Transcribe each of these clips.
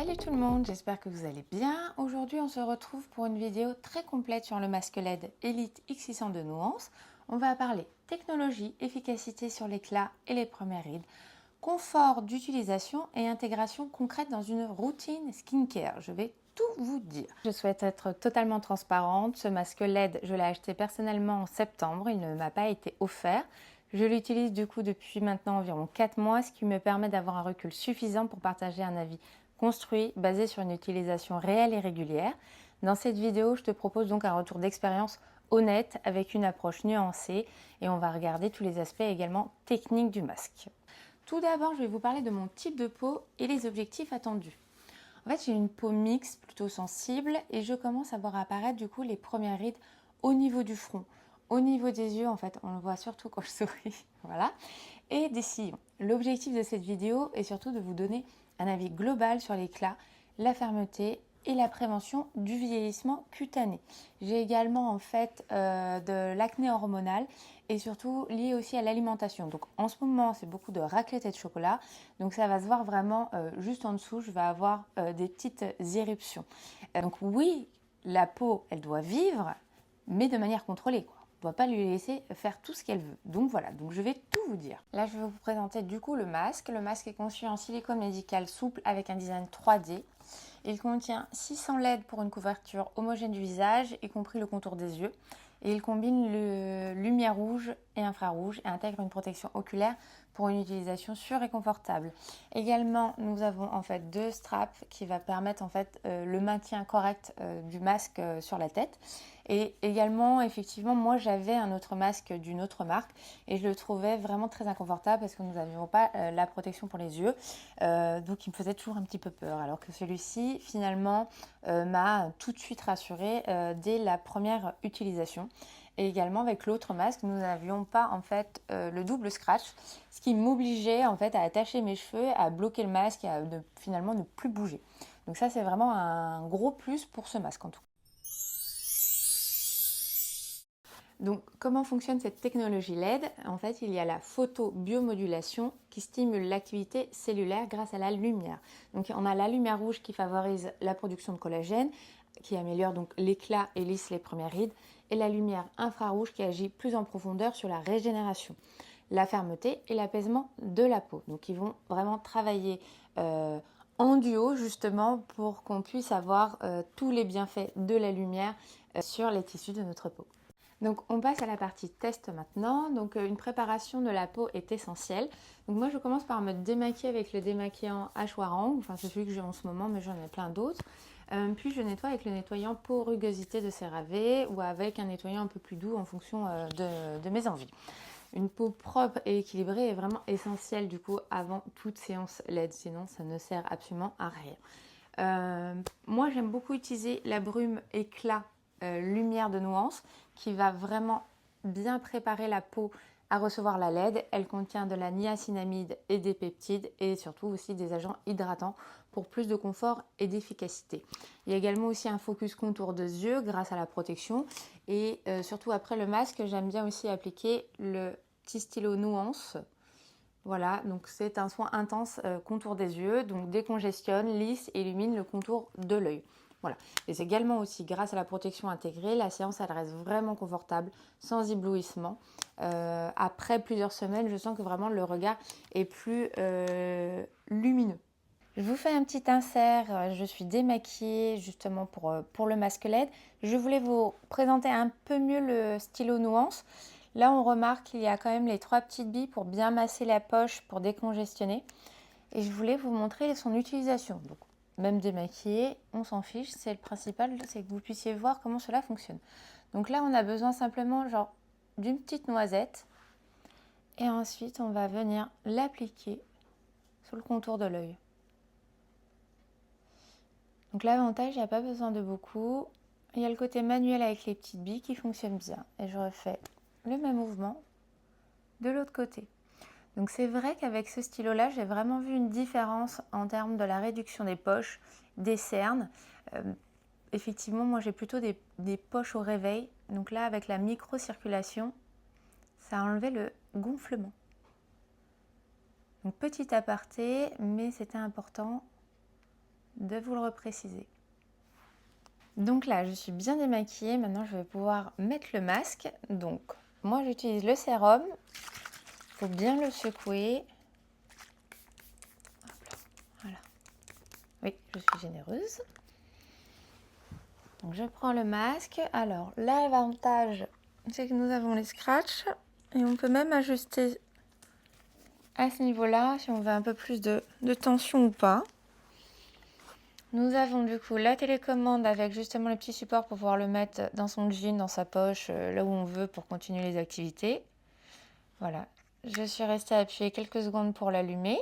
Salut tout le monde, j'espère que vous allez bien. Aujourd'hui, on se retrouve pour une vidéo très complète sur le masque LED Elite X600 de nuances. On va parler technologie, efficacité sur l'éclat et les premières rides, confort d'utilisation et intégration concrète dans une routine skincare. Je vais tout vous dire. Je souhaite être totalement transparente. Ce masque LED, je l'ai acheté personnellement en septembre. Il ne m'a pas été offert. Je l'utilise du coup depuis maintenant environ 4 mois, ce qui me permet d'avoir un recul suffisant pour partager un avis construit, basé sur une utilisation réelle et régulière. Dans cette vidéo, je te propose donc un retour d'expérience honnête avec une approche nuancée et on va regarder tous les aspects également techniques du masque. Tout d'abord, je vais vous parler de mon type de peau et les objectifs attendus. En fait, j'ai une peau mixte, plutôt sensible, et je commence à voir apparaître du coup les premières rides au niveau du front. Au niveau des yeux, en fait, on le voit surtout quand je souris, voilà, et des sillons. L'objectif de cette vidéo est surtout de vous donner un avis global sur l'éclat, la fermeté et la prévention du vieillissement cutané. J'ai également en fait de l'acné hormonal et surtout lié aussi à l'alimentation. Donc en ce moment, c'est beaucoup de raclette et de chocolat. Donc ça va se voir vraiment juste en dessous, je vais avoir des petites éruptions. Donc oui, la peau, elle doit vivre, mais de manière contrôlée, quoi. On ne doit pas lui laisser faire tout ce qu'elle veut. Donc voilà, donc je vais tout vous dire. Là, je vais vous présenter du coup le masque. Le masque est conçu en silicone médical souple avec un design 3D. Il contient 600 LED pour une couverture homogène du visage, y compris le contour des yeux. Et il combine lumière rouge et infrarouge et intègre une protection oculaire pour une utilisation sûre et confortable. Également, nous avons en fait deux straps qui va permettre en fait le maintien correct du masque sur la tête. Et également, effectivement, moi j'avais un autre masque d'une autre marque et je le trouvais vraiment très inconfortable parce que nous n'avions pas la protection pour les yeux. Donc il me faisait toujours un petit peu peur. Alors que celui-ci, finalement, m'a tout de suite rassurée dès la première utilisation. Et également avec l'autre masque, nous n'avions pas en fait le double scratch, ce qui m'obligeait en fait à attacher mes cheveux, à bloquer le masque et à finalement ne plus bouger. Donc ça, c'est vraiment un gros plus pour ce masque en tout cas. Donc, comment fonctionne cette technologie LED? En fait, il y a la photobiomodulation qui stimule l'activité cellulaire grâce à la lumière. Donc, on a la lumière rouge qui favorise la production de collagène, qui améliore donc l'éclat et lisse les premières rides, et la lumière infrarouge qui agit plus en profondeur sur la régénération, la fermeté et l'apaisement de la peau. Donc, ils vont vraiment travailler en duo justement pour qu'on puisse avoir tous les bienfaits de la lumière sur les tissus de notre peau. Donc on passe à la partie test maintenant. Donc une préparation de la peau est essentielle. Donc moi je commence par me démaquiller avec le démaquillant Ashwarang, enfin c'est celui que j'ai en ce moment mais j'en ai plein d'autres. Puis je nettoie avec le nettoyant peau rugosité de CeraVe ou avec un nettoyant un peu plus doux en fonction de mes envies. Une peau propre et équilibrée est vraiment essentielle du coup avant toute séance LED, sinon ça ne sert absolument à rien. Moi j'aime beaucoup utiliser la brume éclat lumière de nuance qui va vraiment bien préparer la peau à recevoir la LED. Elle contient de la niacinamide et des peptides et surtout aussi des agents hydratants pour plus de confort et d'efficacité. Il y a également aussi un focus contour des yeux grâce à la protection et surtout après le masque, j'aime bien aussi appliquer le petit stylo nuance. Voilà, donc c'est un soin intense contour des yeux, donc décongestionne, lisse et illumine le contour de l'œil. Voilà. Et c'est également aussi grâce à la protection intégrée, la séance elle reste vraiment confortable, sans éblouissement. Après plusieurs semaines, je sens que vraiment le regard est plus lumineux. Je vous fais un petit insert, je suis démaquillée justement pour le masque LED. Je voulais vous présenter un peu mieux le stylo nuance. Là, on remarque qu'il y a quand même les 3 petites billes pour bien masser la poche, pour décongestionner. Et je voulais vous montrer son utilisation. Donc, même démaquillé, on s'en fiche. C'est le principal, c'est que vous puissiez voir comment cela fonctionne. Donc là, on a besoin simplement genre d'une petite noisette. Et ensuite, on va venir l'appliquer sur le contour de l'œil. Donc l'avantage, il n'y a pas besoin de beaucoup. Il y a le côté manuel avec les petites billes qui fonctionne bien. Et je refais le même mouvement de l'autre côté. Donc c'est vrai qu'avec ce stylo-là, j'ai vraiment vu une différence en termes de la réduction des poches, des cernes. Effectivement, moi j'ai plutôt des poches au réveil. Donc là, avec la microcirculation, ça a enlevé le gonflement. Donc petit aparté, mais c'était important de vous le repréciser. Donc là, je suis bien démaquillée. Maintenant, je vais pouvoir mettre le masque. Donc, moi, j'utilise le sérum. Il faut bien le secouer. Hop là, voilà. Oui, je suis généreuse. Donc, je prends le masque. Alors, l'avantage, c'est que nous avons les scratchs. Et on peut même ajuster à ce niveau-là, si on veut un peu plus de tension ou pas. Nous avons du coup la télécommande avec justement les petits supports pour pouvoir le mettre dans son jean, dans sa poche, là où on veut pour continuer les activités. Voilà, je suis restée appuyée quelques secondes pour l'allumer.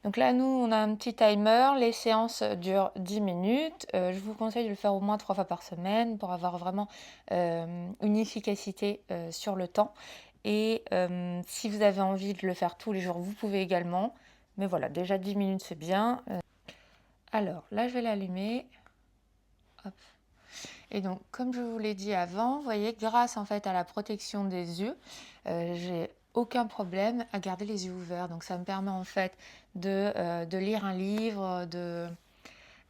Donc là, nous, on a un petit timer. Les séances durent 10 minutes. Je vous conseille de le faire au moins 3 fois par semaine pour avoir vraiment une efficacité sur le temps. Et si vous avez envie de le faire tous les jours, vous pouvez également. Mais voilà, déjà 10 minutes, c'est bien. Alors, là, je vais l'allumer. Hop. Et donc, comme je vous l'ai dit avant, vous voyez, grâce en fait à la protection des yeux, j'ai aucun problème à garder les yeux ouverts. Donc, ça me permet en fait de lire un livre,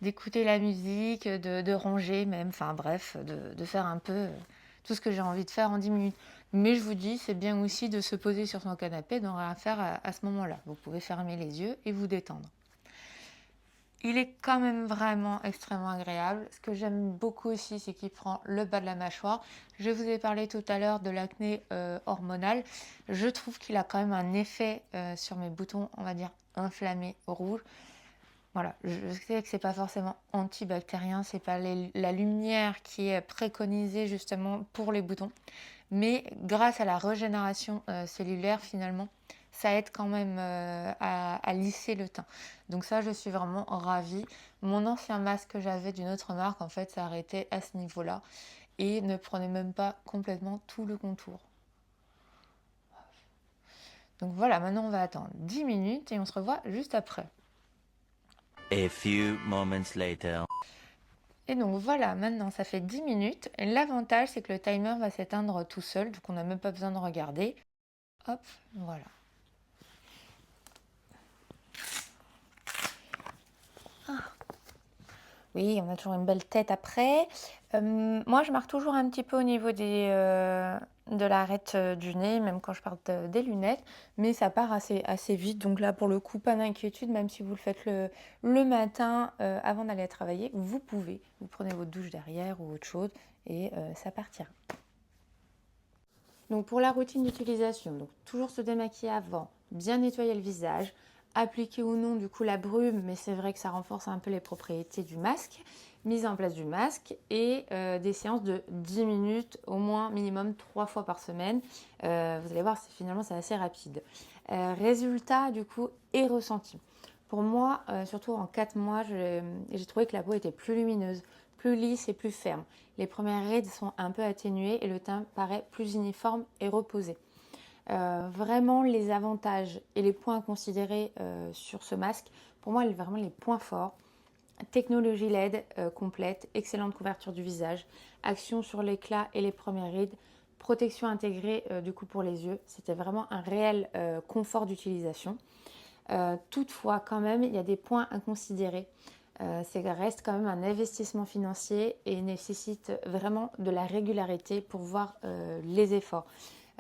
d'écouter la musique, de ranger même, enfin bref, de faire un peu tout ce que j'ai envie de faire en 10 minutes. Mais je vous dis, c'est bien aussi de se poser sur son canapé, d'en rien faire à ce moment-là. Vous pouvez fermer les yeux et vous détendre. Il est quand même vraiment extrêmement agréable. Ce que j'aime beaucoup aussi, c'est qu'il prend le bas de la mâchoire. Je vous ai parlé tout à l'heure de l'acné hormonal. Je trouve qu'il a quand même un effet sur mes boutons, on va dire, inflammés, rouges. Voilà, je sais que c'est pas forcément antibactérien, c'est pas la lumière qui est préconisée justement pour les boutons. Mais grâce à la régénération cellulaire, finalement, ça aide quand même à lisser le teint. Donc ça, je suis vraiment ravie. Mon ancien masque que j'avais d'une autre marque, en fait, ça arrêtait à ce niveau-là et ne prenait même pas complètement tout le contour. Donc voilà, maintenant on va attendre 10 minutes et on se revoit juste après. A few moments later. Et donc voilà, maintenant ça fait 10 minutes. Et l'avantage, c'est que le timer va s'éteindre tout seul, donc on n'a même pas besoin de regarder. Hop, voilà. Oui, on a toujours une belle tête après. Moi, je marque toujours un petit peu au niveau de l'arête du nez, même quand je porte des lunettes, mais ça part assez vite. Donc là, pour le coup, pas d'inquiétude, même si vous le faites le matin avant d'aller travailler, vous pouvez. Vous prenez votre douche derrière ou autre chose et ça partira. Donc pour la routine d'utilisation, donc toujours se démaquiller avant, bien nettoyer le visage, appliquer ou non du coup la brume, mais c'est vrai que ça renforce un peu les propriétés du masque, mise en place du masque et des séances de 10 minutes au moins minimum 3 fois par semaine. Vous allez voir, finalement c'est assez rapide. Résultat du coup et ressenti. Pour moi, surtout en 4 mois, j'ai trouvé que la peau était plus lumineuse, plus lisse et plus ferme. Les premières rides sont un peu atténuées et le teint paraît plus uniforme et reposé. Vraiment les avantages et les points à considérer sur ce masque, pour moi, vraiment les points forts. Technologie LED complète, excellente couverture du visage, action sur l'éclat et les premières rides, protection intégrée du coup pour les yeux. C'était vraiment un réel confort d'utilisation. Toutefois, quand même, il y a des points à considérer. Ça reste quand même un investissement financier et nécessite vraiment de la régularité pour voir les efforts.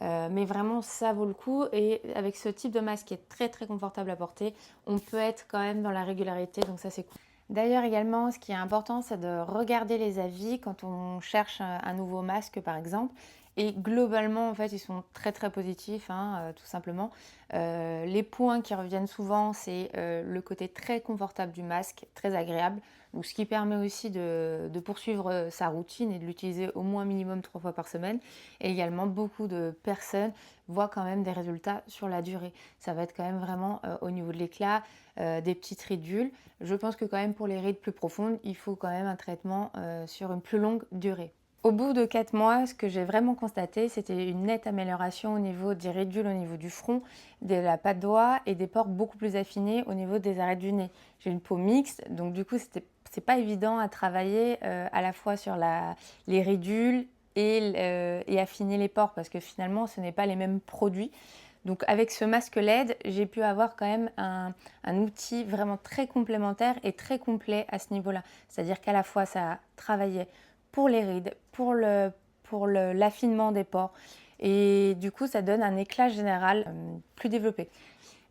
Mais vraiment, ça vaut le coup. Et avec ce type de masque qui est très très confortable à porter, on peut être quand même dans la régularité. Donc ça, c'est cool. D'ailleurs, également, ce qui est important, c'est de regarder les avis quand on cherche un nouveau masque, par exemple. Et globalement, en fait, ils sont très très positifs, hein, tout simplement. Les points qui reviennent souvent, c'est le côté très confortable du masque, très agréable. Donc, ce qui permet aussi de poursuivre sa routine et de l'utiliser au moins minimum 3 fois par semaine. Et également, beaucoup de personnes voient quand même des résultats sur la durée. Ça va être quand même vraiment au niveau de l'éclat, des petites ridules. Je pense que quand même pour les rides plus profondes, il faut quand même un traitement sur une plus longue durée. Au bout de 4 mois, ce que j'ai vraiment constaté, c'était une nette amélioration au niveau des ridules, au niveau du front, de la patte d'oie et des pores beaucoup plus affinés au niveau des arêtes du nez. J'ai une peau mixte, donc du coup, c'est pas évident à travailler à la fois sur les ridules et affiner les pores parce que finalement, ce n'est pas les mêmes produits. Donc avec ce masque LED, j'ai pu avoir quand même un outil vraiment très complémentaire et très complet à ce niveau-là. C'est-à-dire qu'à la fois ça travaillait pour les rides, pour l'affinement des pores, et du coup ça donne un éclat général plus développé.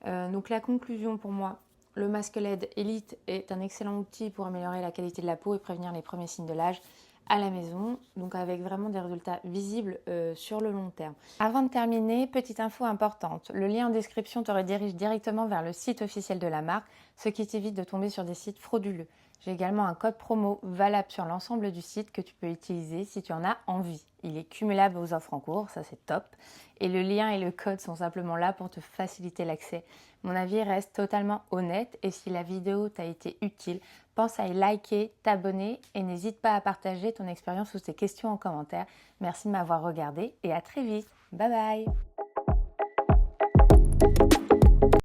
Donc la conclusion pour moi, le masque LED Elite est un excellent outil pour améliorer la qualité de la peau et prévenir les premiers signes de l'âge à la maison, donc avec vraiment des résultats visibles sur le long terme. Avant de terminer, petite info importante, le lien en description te redirige directement vers le site officiel de la marque, ce qui t'évite de tomber sur des sites frauduleux. J'ai également un code promo valable sur l'ensemble du site que tu peux utiliser si tu en as envie. Il est cumulable aux offres en cours, ça c'est top. Et le lien et le code sont simplement là pour te faciliter l'accès. Mon avis reste totalement honnête et si la vidéo t'a été utile, pense à liker, t'abonner et n'hésite pas à partager ton expérience ou tes questions en commentaire. Merci de m'avoir regardé et à très vite. Bye bye.